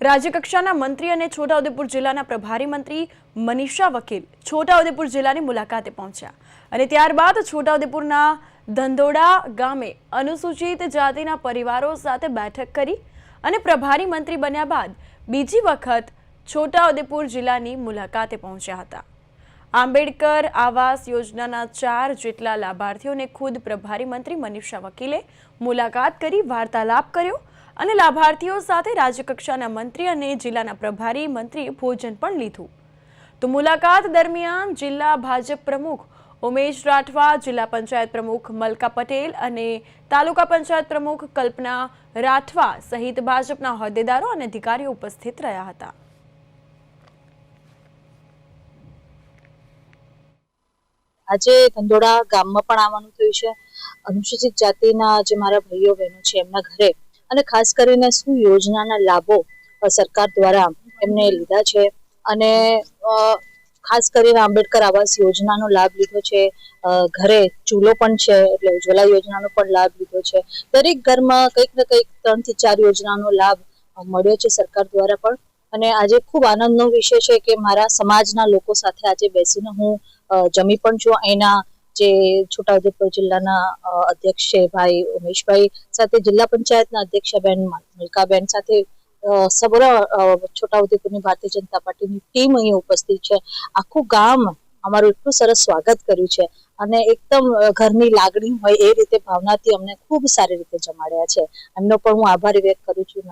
રાજ્યકક્ષાના મંત્રી અને છોટાઉદેપુર જિલ્લાના પ્રભારી મંત્રી મનીષા વકીલ છોટાઉદેપુર જિલ્લાની મુલાકાતે પહોંચ્યા અને ત્યારબાદ છોટાઉદેપુરના ધંધોડા ગામે અનુસૂચિત જાતિના પરિવારો સાથે બેઠક કરી અને પ્રભારી મંત્રી બન્યા બાદ બીજી વખત છોટાઉદેપુર જિલ્લાની મુલાકાતે પહોંચ્યા હતા। આંબેડકર આવાસ યોજનાના 4 જેટલા લાભાર્થીઓને ખુદ પ્રભારી મંત્રી મનીષા વકીલે મુલાકાત કરી વાર્તાલાપ કર્યો અને લાભાર્થીઓ સાથે રાજ્યકક્ષાના મંત્રી અને જિલ્લાના પ્રભારી મંત્રીએ ભોજન પણ લીધું। તો મુલાકાત દરમિયાન જિલ્લા ભાજપ પ્રમુખ ઉમેશ રાઠવા, જિલ્લા પંચાયત પ્રમુખ મલકા પટેલ અને તાલુકા પંચાયત પ્રમુખ કલ્પના રાઠવા સહિત ભાજપના હોદ્દેદારો અને અધિકારીઓ ઉપસ્થિત રહ્યા હતા। આજે ધંધોડા ગામમાં પણ આવવાનું થયું છે। અનુસૂચિત જાતિના જે મારા ભાઈઓ બહેનો છે એમના ઘરે અને ખાસ કરીને શું યોજનાના લાભો સરકાર દ્વારા એમને લીધા છે અને ખાસ કરીને આંબેડકર આવાસ યોજનાનો લાભ લીધો છે। ઘરે ચૂલો પણ છે એટલે ઉજ્જવલા યોજનાનો પણ લાભ લીધો છે। દરેક ઘરમાં કંઈક ને કંઈક 3 થી 4 યોજનાનો લાભ મળ્યો છે સરકાર દ્વારા પણ। અને આજે ખૂબ આનંદનો વિષય છે કે મારા સમાજના લોકો સાથે આજે બેસીને હું જમી પણ છું। અહીંના જે છોટાઉદેપુર જિલ્લાના અધ્યક્ષ છે ભાઈ ઉમેશભાઈ સાથે જિલ્લા પંચાયતના અધ્યક્ષ બેન મલકાબેન સાથે સબરો છોટાઉદેપુરની ભારતીય જનતા પાર્ટીની ટીમ અહીં ઉપસ્થિત છે। આખું ગામ અમારું એટલું સરસ સ્વાગત કર્યું છે અને એકદમ ઘરની લાગણી હોય એ રીતે ભાવનાથી અમને ખૂબ સારી રીતે જમાડ્યા છે। એમનો પણ હું આભાર વ્યક્ત કરું છું।